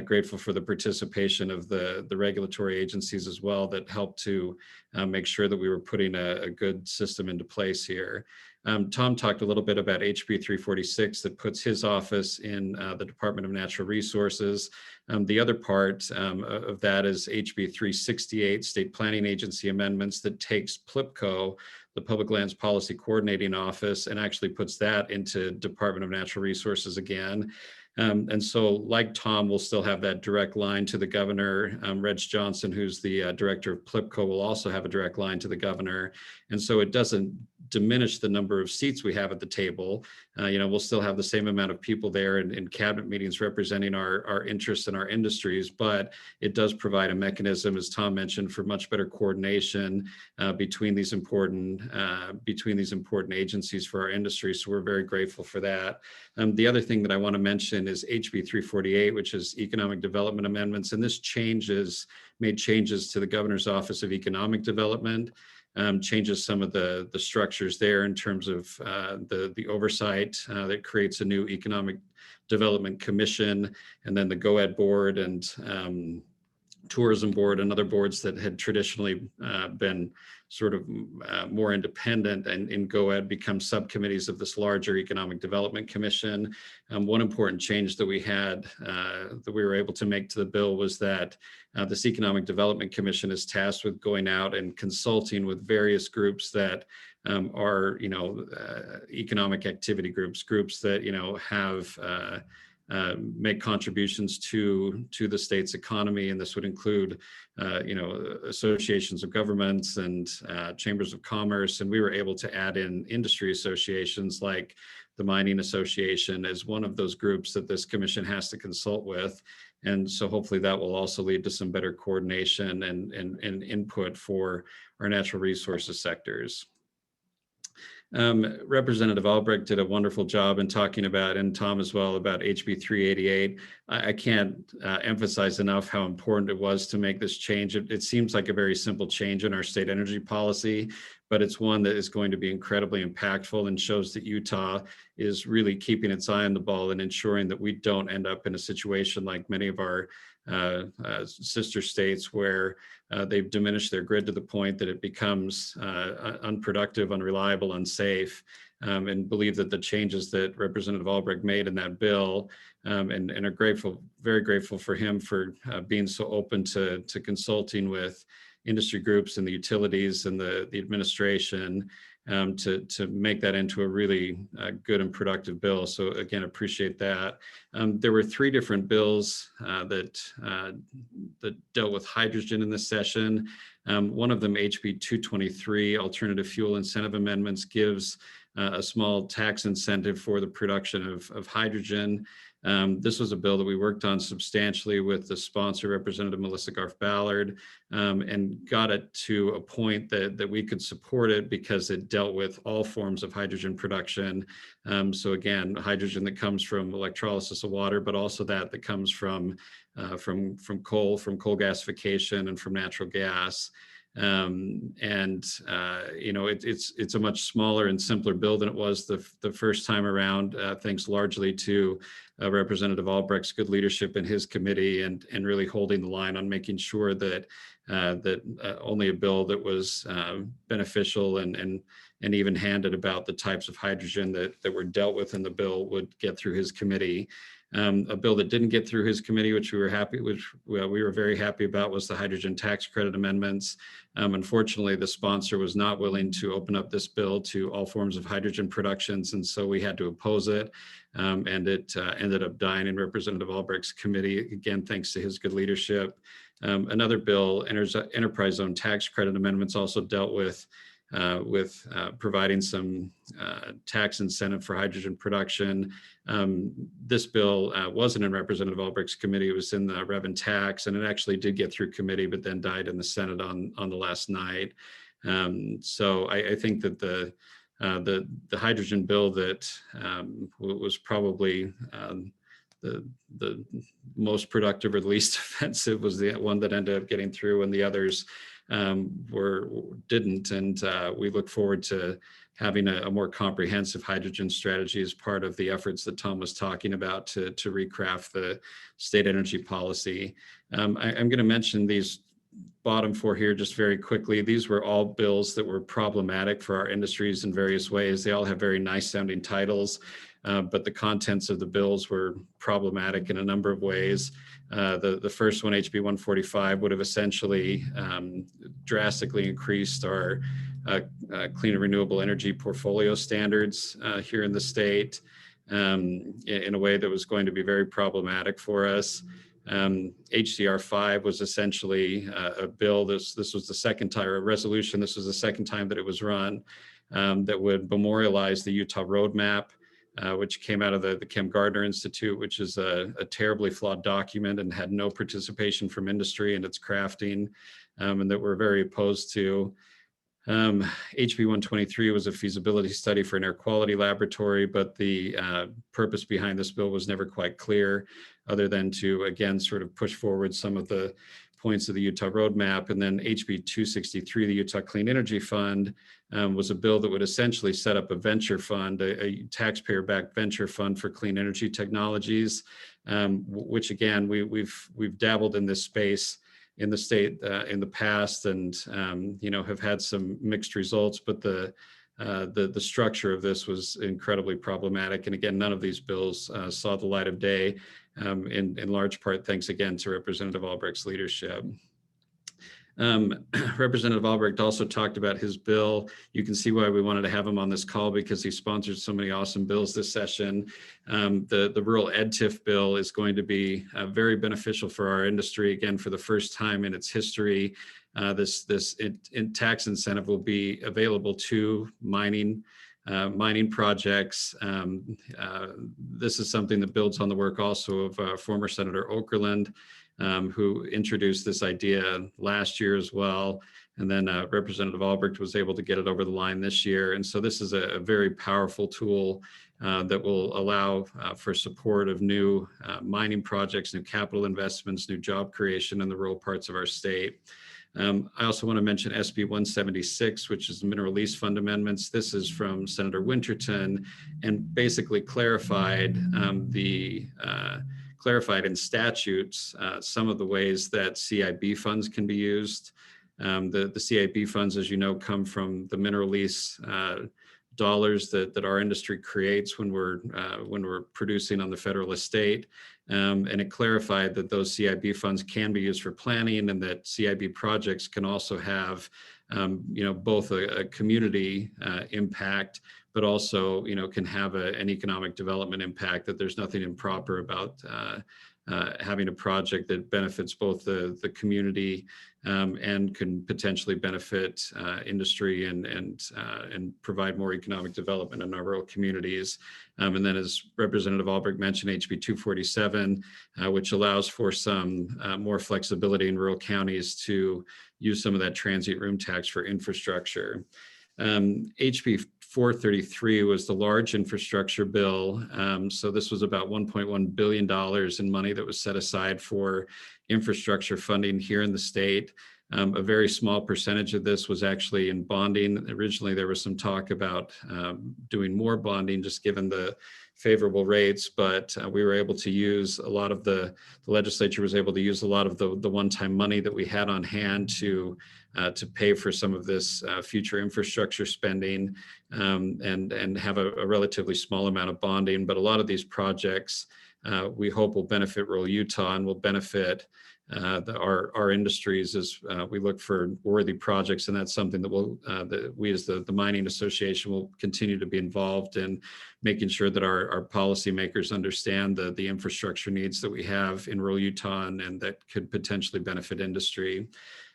grateful for the participation of the regulatory agencies as well that helped to make sure that we were putting a good system into place here. Thom talked a little bit about HB 346 that puts his office in the Department of Natural Resources. The other part of that is HB 368, State Planning Agency amendments, that takes PLPCO, the Public Lands Policy Coordinating Office, and actually puts that into Department of Natural Resources again. And so like Thom, we'll still have that direct line to the governor. Reg Johnson, who's the director of PLPCO, will also have a direct line to the governor. And so it doesn't diminish the number of seats we have at the table. We'll still have the same amount of people there in cabinet meetings representing our interests and our industries, but it does provide a mechanism, as Thom mentioned, for much better coordination between these important agencies for our industry. So we're very grateful for that. The other thing that I want to mention is HB 348, which is Economic Development Amendments, and this made changes to the Governor's Office of Economic Development. changes some of the structures there in terms of the oversight that creates a new Economic Development Commission, and then the GOED board and tourism board and other boards that had traditionally been sort of more independent and in GOED become subcommittees of this larger Economic Development Commission. One important change that we had that we were able to make to the bill was that this Economic Development Commission is tasked with going out and consulting with various groups that are, economic activity groups that, have make contributions to the state's economy, and this would include, associations of governments and chambers of commerce. And we were able to add in industry associations like the Mining Association as one of those groups that this commission has to consult with. And so hopefully that will also lead to some better coordination and input for our natural resources sectors. Representative Albrecht did a wonderful job in talking about, and Thom as well, about HB 388. I can't emphasize enough how important it was to make this change. It seems like a very simple change in our state energy policy, but it's one that is going to be incredibly impactful and shows that Utah is really keeping its eye on the ball and ensuring that we don't end up in a situation like many of our sister states where they've diminished their grid to the point that it becomes unproductive, unreliable, unsafe, and believe that the changes that Representative Albrecht made in that bill, and are grateful, very grateful for him for being so open to consulting with industry groups and the utilities and the administration to make that into a really good and productive bill. So again, appreciate that. There were 3 different bills that dealt with hydrogen in this session. One of them, HB 223, Alternative Fuel Incentive Amendments, gives a small tax incentive for the production of hydrogen. This was a bill that we worked on substantially with the sponsor, Representative Melissa Garf-Ballard, and got it to a point that we could support it because it dealt with all forms of hydrogen production. So again, hydrogen that comes from electrolysis of water, but also that comes from coal gasification, and from natural gas. It's a much smaller and simpler bill than it was the first time around, thanks largely to Representative Albrecht's good leadership in his committee and really holding the line on making sure that only a bill that was beneficial and even-handed about the types of hydrogen that were dealt with in the bill would get through his committee. A bill that didn't get through his committee, which we were very happy about, was the hydrogen tax credit amendments. Unfortunately, the sponsor was not willing to open up this bill to all forms of hydrogen productions, and so we had to oppose it. And it ended up dying in Representative Albrecht's committee, again, thanks to his good leadership. Another bill, enterprise zone tax credit amendments, also dealt with providing some tax incentive for hydrogen production. This bill wasn't in Representative Albrecht's committee. It was in the Rev and Tax, and it actually did get through committee, but then died in the Senate on the last night. So I think that the hydrogen bill that was probably the most productive or the least offensive was the one that ended up getting through, and the others didn't. And we look forward to having a more comprehensive hydrogen strategy as part of the efforts that Thom was talking about to recraft the state energy policy. I'm going to mention these bottom 4 here just very quickly. These were all bills that were problematic for our industries in various ways. They all have very nice sounding titles, but the contents of the bills were problematic in a number of ways. The first one, HB 145, would have essentially drastically increased our clean and renewable energy portfolio standards here in the state in a way that was going to be very problematic for us. HCR 5 was essentially a bill. This was the second time, or a resolution. This was the second time that it was run, that would memorialize the Utah Roadmap, which came out of the Kim Gardner Institute, which is a terribly flawed document and had no participation from industry in its crafting, and that we're very opposed to. HB 123 was a feasibility study for an air quality laboratory, but the purpose behind this bill was never quite clear, other than to, again, sort of push forward some of the points of the Utah Roadmap. And then HB 263, the Utah Clean Energy Fund, was a bill that would essentially set up a venture fund, a taxpayer-backed venture fund for clean energy technologies, which again, we've dabbled in this space in the state in the past, and have had some mixed results, but the structure of this was incredibly problematic. And again, none of these bills saw the light of day, in large part thanks again to Representative Albrecht's leadership. Representative Albrecht also talked about his bill. You can see why we wanted to have him on this call, because he sponsored so many awesome bills this session. The rural EdTIF bill is going to be very beneficial for our industry. Again, for the first time in its history, this tax incentive will be available to mining projects. This is something that builds on the work also of former Senator Okerlund, who introduced this idea last year as well. And then Representative Albrecht was able to get it over the line this year. And so this is a very powerful tool that will allow for support of new mining projects, new capital investments, new job creation in the rural parts of our state. I also want to mention SB 176, which is the Mineral Lease Fund Amendments. This is from Senator Winterton, and basically clarified clarified in statutes some of the ways that CIB funds can be used. The CIB funds, as you know, come from the mineral lease dollars that our industry creates when we're producing on the federal estate. And it clarified that those CIB funds can be used for planning, and that CIB projects can also have, both a community impact, but also, can have an economic development impact. That there's nothing improper about having a project that benefits both the community and can potentially benefit industry and provide more economic development in our rural communities. And then, as Representative Albrecht mentioned, HB 247, which allows for some more flexibility in rural counties to use some of that transient room tax for infrastructure. HB 433 was the large infrastructure bill. So this was about $1.1 billion in money that was set aside for infrastructure funding here in the state. A very small percentage of this was actually in bonding. Originally, there was some talk about doing more bonding, just given the favorable rates, but we were able to use a lot of the legislature was able to use a lot of the one-time money that we had on hand to pay for some of this future infrastructure spending, and have a relatively small amount of bonding. But a lot of these projects we hope will benefit rural Utah and will benefit our industries as we look for worthy projects. And that's something that we as the Mining Association will continue to be involved in, making sure that our policymakers understand the infrastructure needs that we have in rural Utah and that could potentially benefit industry.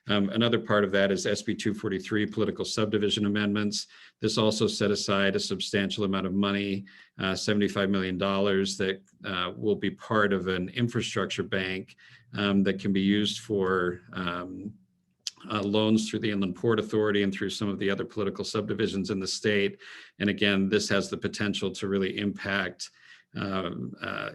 Another part of that is SB 243, political subdivision amendments. This also set aside a substantial amount of money, $75 million, that will be part of an infrastructure bank that can be used for loans through the Inland Port Authority and through some of the other political subdivisions in the state. And again, this has the potential to really impact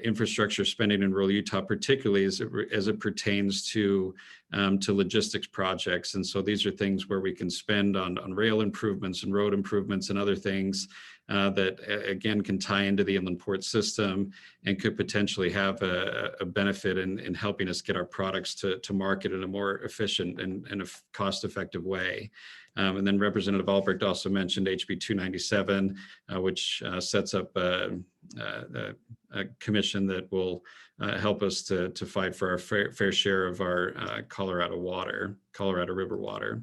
infrastructure spending in rural Utah, particularly as it pertains to logistics projects. And so these are things where we can spend on rail improvements and road improvements and other things that again can tie into the inland port system and could potentially have a benefit in helping us get our products to market in a more efficient and a cost-effective way. And then Representative Albrecht also mentioned HB 297, which sets up a commission that will help us to fight for our fair share of our Colorado River water.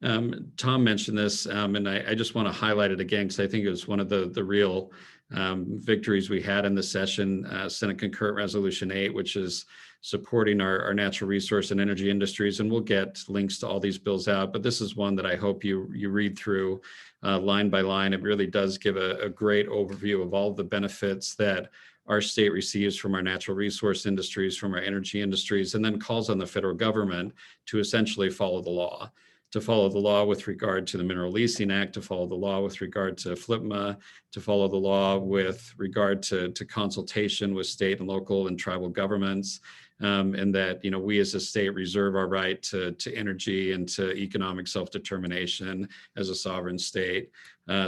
Thom mentioned this, and I just want to highlight it again because I think it was one of the real victories we had in the session. Senate Concurrent Resolution 8, which is supporting our natural resource and energy industries, and we'll get links to all these bills out, but this is one that I hope you read through line by line. It really does give a great overview of all the benefits that our state receives from our natural resource industries, from our energy industries, and then calls on the federal government to essentially follow the law. to follow the law with regard to the Mineral Leasing Act, to follow the law with regard to FLPMA, to follow the law with regard to consultation with state and local and tribal governments, and that, you know, we as a state reserve our right to energy and to economic self-determination as a sovereign state.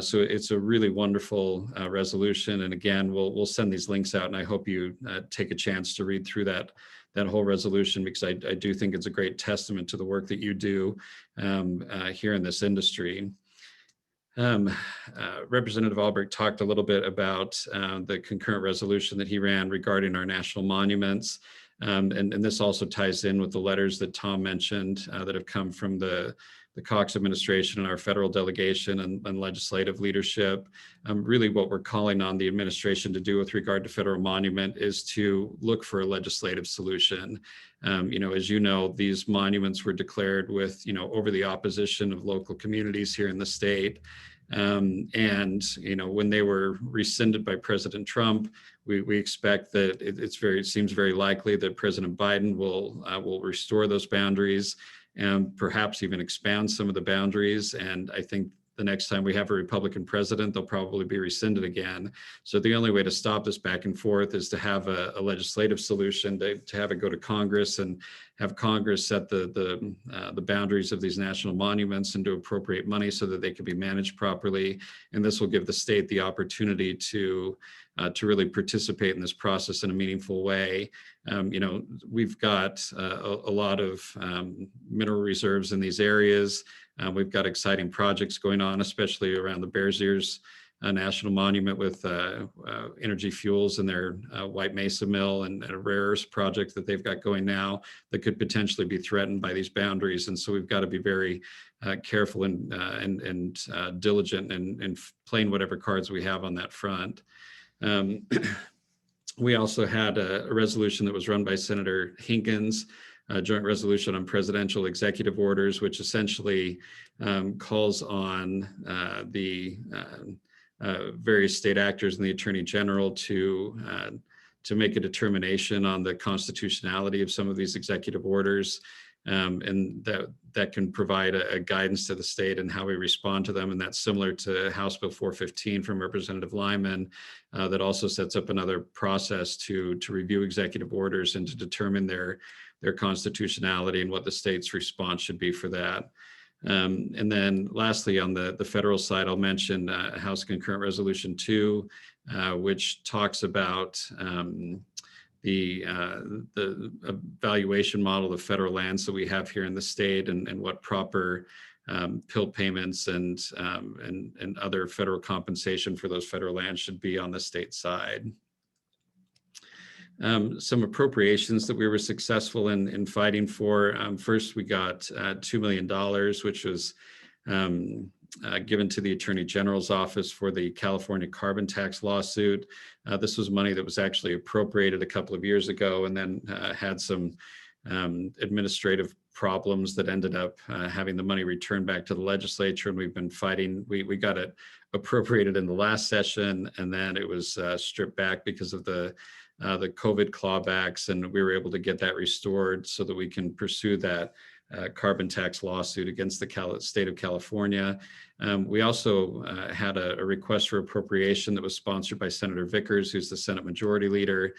So it's a really wonderful resolution. And again, we'll send these links out, and I hope you take a chance to read through that whole resolution, because I do think it's a great testament to the work that you do here in this industry. Representative Albrecht talked a little bit about the concurrent resolution that he ran regarding our national monuments. And this also ties in with the letters that Thom mentioned that have come from the Cox administration and our federal delegation and legislative leadership. Really what we're calling on the administration to do with regard to federal monument is to look for a legislative solution. You know, as you know, these monuments were declared with, you know, over the opposition of local communities here in the state. And, you know, when they were rescinded by President Trump, we expect that it seems very likely that President Biden will restore those boundaries and perhaps even expand some of the boundaries. And I think the next time we have a Republican president, they'll probably be rescinded again. So the only way to stop this back and forth is to have a legislative solution, to have it go to Congress and have Congress set the boundaries of these national monuments and to appropriate money so that they can be managed properly. And this will give the state the opportunity to really participate in this process in a meaningful way. You know, we've got a lot of mineral reserves in these areas. We've got exciting projects going on, especially around the Bears Ears National Monument with Energy Fuels and their White Mesa Mill and a rare earths project that they've got going now that could potentially be threatened by these boundaries. And so we've got to be very careful and diligent in playing whatever cards we have on that front. We also had a resolution that was run by Senator Hinkins, a joint resolution on presidential executive orders, which essentially calls on the various state actors and the Attorney General to make a determination on the constitutionality of some of these executive orders, and that can provide a guidance to the state and how we respond to them. And that's similar to House Bill 415 from Representative Lyman, that also sets up another process to review executive orders and to determine their constitutionality and what the state's response should be for that. And then lastly, on the federal side, I'll mention House Concurrent Resolution 2, which talks about the valuation model of federal lands that we have here in the state and what proper PIL payments and other federal compensation for those federal lands should be on the state side. Some appropriations that we were successful in fighting for. First, we got $2 million, which was given to the Attorney General's office for the California carbon tax lawsuit. This was money that was actually appropriated a couple of years ago and then had some administrative problems that ended up having the money returned back to the legislature. And we've been fighting. We got it appropriated in the last session, and then it was stripped back because of the COVID clawbacks, and we were able to get that restored so that we can pursue that carbon tax lawsuit against the state of California. We also had a request for appropriation that was sponsored by Senator Vickers, who's the Senate Majority Leader,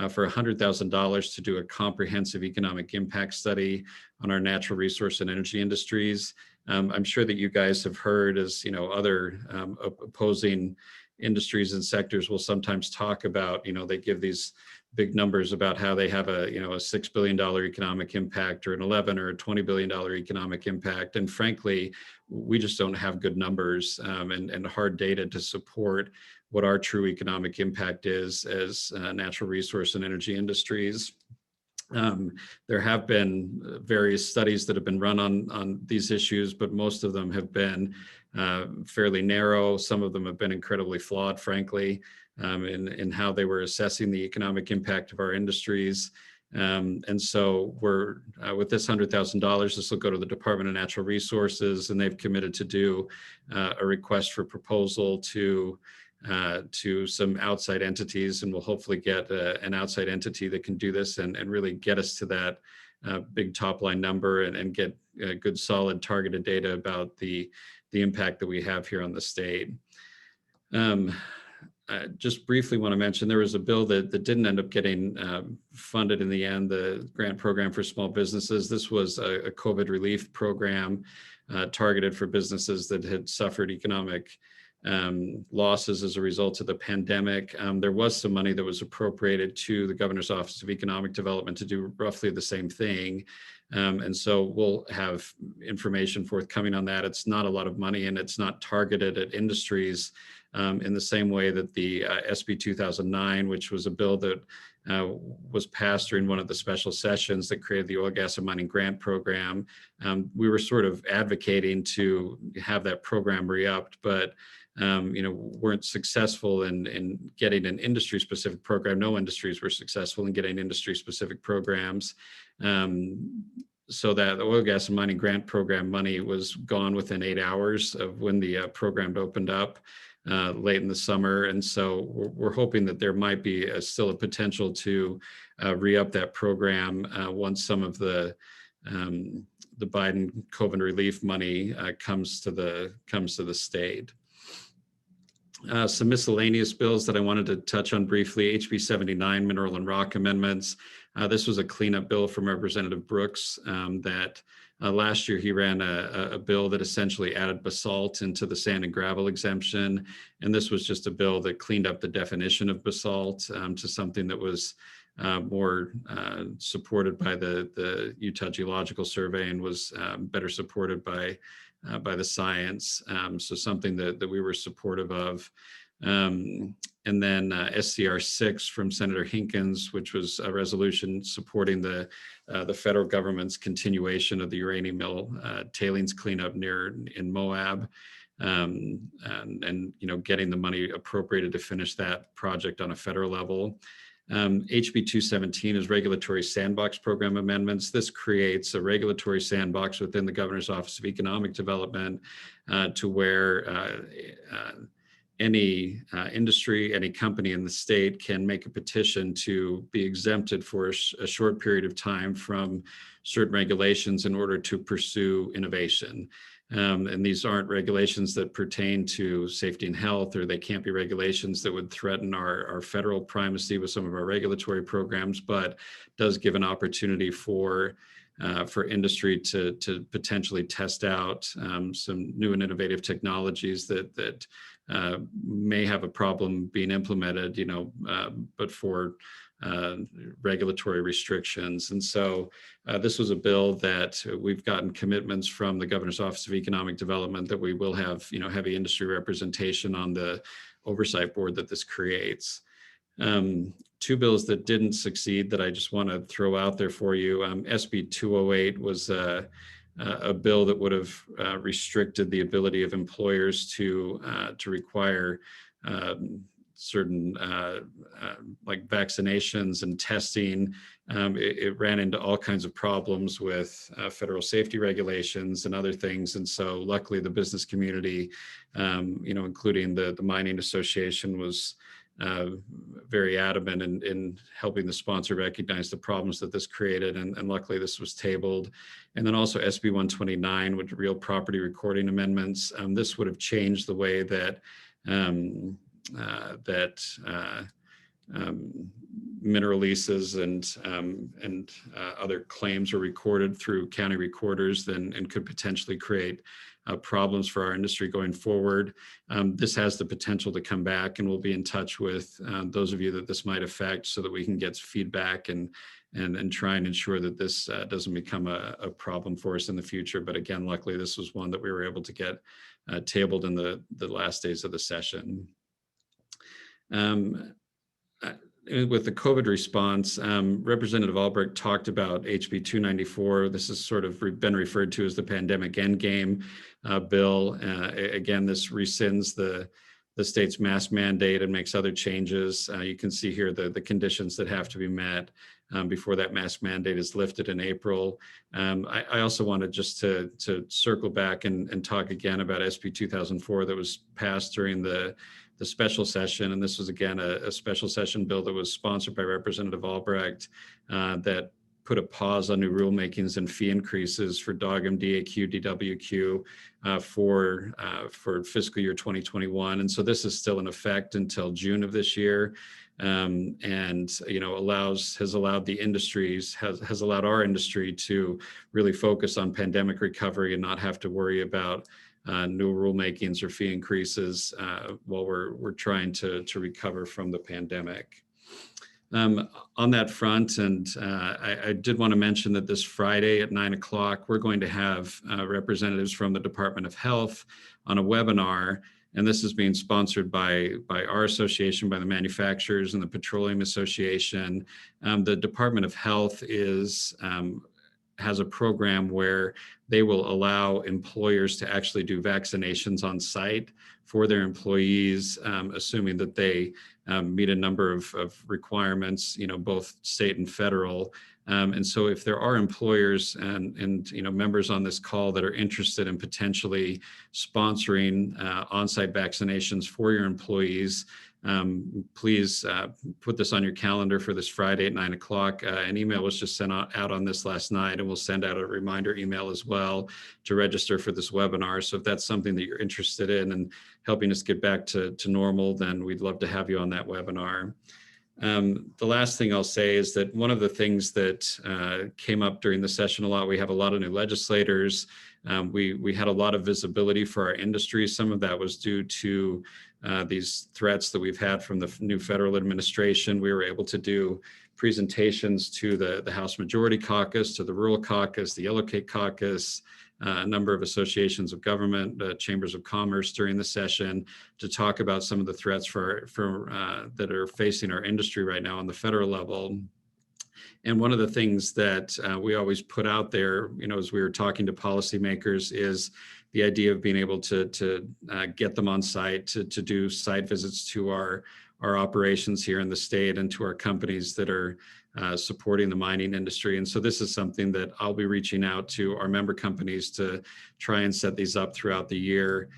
for $100,000 to do a comprehensive economic impact study on our natural resource and energy industries. I'm sure that you guys have heard, as you know, other opposing industries and sectors will sometimes talk about, you know, they give these big numbers about how they have a $6 billion economic impact or an 11 or a $20 billion economic impact. And frankly, we just don't have good numbers and hard data to support what our true economic impact is as natural resource and energy industries. There have been various studies that have been run on these issues, but most of them have been fairly narrow. Some of them have been incredibly flawed, frankly, in how they were assessing the economic impact of our industries. And so we're with this $100,000, this will go to the Department of Natural Resources, and they've committed to do a request for proposal to some outside entities, and we'll hopefully get an outside entity that can do this and really get us to that big top line number and get good solid targeted data about the impact that we have here on the state. I just briefly want to mention there was a bill that didn't end up getting funded in the end, the grant program for small businesses. This was a COVID relief program targeted for businesses that had suffered economic losses as a result of the pandemic. There was some money that was appropriated to the Governor's Office of Economic Development to do roughly the same thing. And so we'll have information forthcoming on that. It's not a lot of money and it's not targeted at industries in the same way that the SB 2009, which was a bill that was passed during one of the special sessions that created the Oil, Gas, and Mining Grant Program. We were sort of advocating to have that program re-upped, but weren't successful in getting an industry-specific program. No industries were successful in getting industry-specific programs. So that the Oil, Gas, and Mining Grant Program money was gone within 8 hours of when the program opened up late in the summer. And so we're hoping that there might be still a potential to re-up that program once some of the Biden COVID relief money comes to the state. Some miscellaneous bills that I wanted to touch on briefly: HB 79 mineral and rock amendments. This was a cleanup bill from Representative Brooks that last year he ran a bill that essentially added basalt into the sand and gravel exemption. And this was just a bill that cleaned up the definition of basalt to something that was more supported by the Utah Geological Survey and was better supported by the science. So something that we were supportive of. And then SCR 6 from Senator Hinkins, which was a resolution supporting the federal government's continuation of the uranium mill tailings cleanup in Moab, and getting the money appropriated to finish that project on a federal level. HB 217 is regulatory sandbox program amendments. This creates a regulatory sandbox within the Governor's Office of Economic Development to where any industry, any company in the state can make a petition to be exempted for a short period of time from certain regulations in order to pursue innovation. And these aren't regulations that pertain to safety and health, or they can't be regulations that would threaten our federal primacy with some of our regulatory programs, but does give an opportunity for industry to potentially test out some new and innovative technologies that may have a problem being implemented, but for regulatory restrictions. And so this was a bill that we've gotten commitments from the Governor's Office of Economic Development that we will have, heavy industry representation on the oversight board that this creates. Two bills that didn't succeed that I just want to throw out there for you. SB 208 was a bill that would have restricted the ability of employers to require certain like vaccinations and testing. It ran into all kinds of problems with federal safety regulations and other things. And so luckily the business community, including the Mining Association, was very adamant in helping the sponsor recognize the problems that this created. And luckily this was tabled. And then also SB 129 with real property recording amendments. This would have changed the way that mineral leases and other claims are recorded through county recorders and could potentially create problems for our industry going forward. This has the potential to come back, and we'll be in touch with those of you that this might affect so that we can get feedback and try and ensure that this doesn't become a problem for us in the future. But again, luckily this was one that we were able to get tabled in the last days of the session. With the COVID response, Representative Albrecht talked about HB 294. This has sort of been referred to as the pandemic endgame bill. Again, this rescinds the state's mask mandate and makes other changes. You can see here the conditions that have to be met before that mask mandate is lifted in April. I also wanted just to circle back and talk again about SB 2004 that was passed during the special session. And this was again a special session bill that was sponsored by Representative Albrecht that put a pause on new rulemakings and fee increases for DOGM, DAQ, DWQ for fiscal year 2021. And so this is still in effect until June of this year. And has allowed our industry to really focus on pandemic recovery and not have to worry about new rulemakings or fee increases while we're trying to recover from the pandemic. On that front, and I did want to mention that this Friday at 9 o'clock, we're going to have representatives from the Department of Health on a webinar, and this is being sponsored by our association, by the manufacturers and the Petroleum Association. The Department of Health has a program where they will allow employers to actually do vaccinations on site for their employees, assuming that they meet a number of requirements, both state and federal. And so if there are employers and members on this call that are interested in potentially sponsoring on-site vaccinations for your employees, please put this on your calendar for this Friday at 9 o'clock. An email was just sent out on this last night, and we'll send out a reminder email as well to register for this webinar. So if that's something that you're interested in and helping us get back to normal, then we'd love to have you on that webinar. The last thing I'll say is that one of the things that came up during the session a lot, we have a lot of new legislators. We had a lot of visibility for our industry. Some of that was due to these threats that we've had from the new federal administration. We were able to do presentations to the House Majority Caucus, to the Rural Caucus, the Yellow Cake Caucus, a number of associations of government, chambers of commerce during the session to talk about some of the threats that are facing our industry right now on the federal level. And one of the things that we always put out there, as we were talking to policymakers, is the idea of being able to get them on site, to do site visits to our operations here in the state and to our companies that are supporting the mining industry. And so this is something that I'll be reaching out to our member companies to try and set these up throughout the year,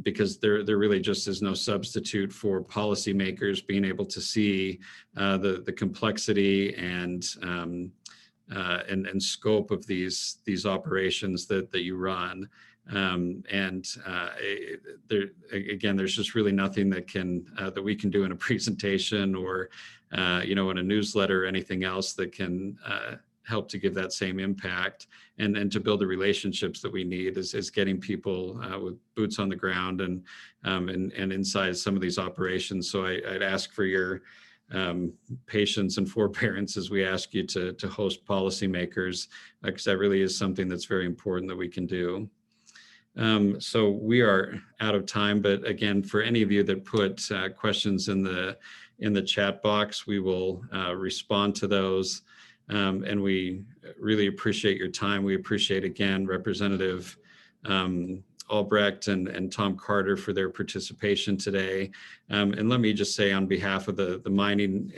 because there really just is no substitute for policymakers being able to see the complexity and scope of these operations that you run. There's just really nothing that we can do in a presentation or in a newsletter or anything else that can help to give that same impact and to build the relationships that we need is getting people with boots on the ground and inside some of these operations. So I'd ask for your patience and forbearance as we ask you to host policymakers, because that really is something that's very important that we can do. So we are out of time, but again, for any of you that put questions in the chat box, we will respond to those. And we really appreciate your time. We appreciate, again, Representative Albrecht and Thom Carter for their participation today. And let me just say on behalf of the Mining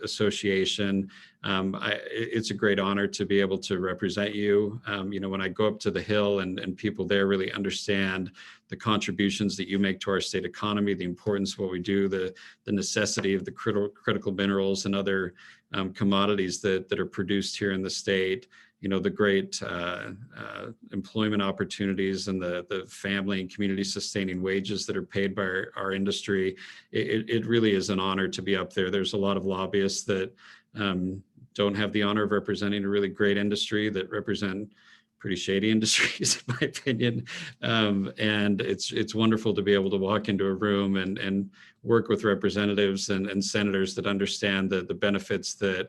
Association, it's a great honor to be able to represent you. When I go up to the Hill and people there really understand the contributions that you make to our state economy, the importance of what we do, the necessity of the critical minerals and other commodities that are produced here in the state, the great employment opportunities and the family and community sustaining wages that are paid by our industry. It really is an honor to be up there. There's a lot of lobbyists that don't have the honor of representing a really great industry, that represent pretty shady industries, in my opinion. And it's wonderful to be able to walk into a room and work with representatives and senators that understand the benefits that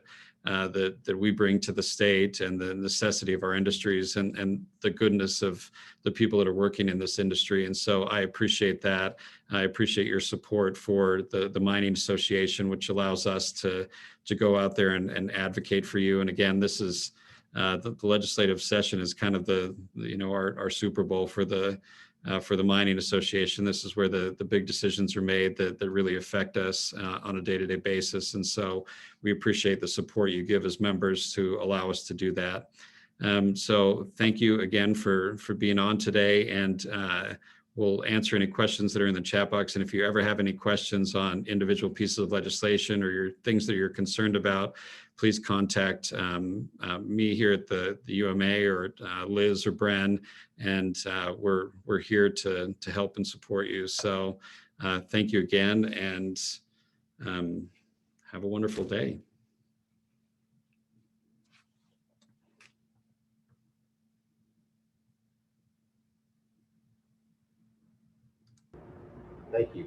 we bring to the state and the necessity of our industries and the goodness of the people that are working in this industry. And so I appreciate that. I appreciate your support for the Mining Association, which allows us to go out there and advocate for you. And again, this is the legislative session is kind of our Super Bowl for the Mining Association. This is where the big decisions are made that really affect us on a day-to-day basis. And so we appreciate the support you give as members to allow us to do that. So thank you again for being on today. And we'll answer any questions that are in the chat box. And if you ever have any questions on individual pieces of legislation or your things that you're concerned about, please contact me here at the UMA or Liz or Bren, and we're here to help and support you. So thank you again, and have a wonderful day. Thank you.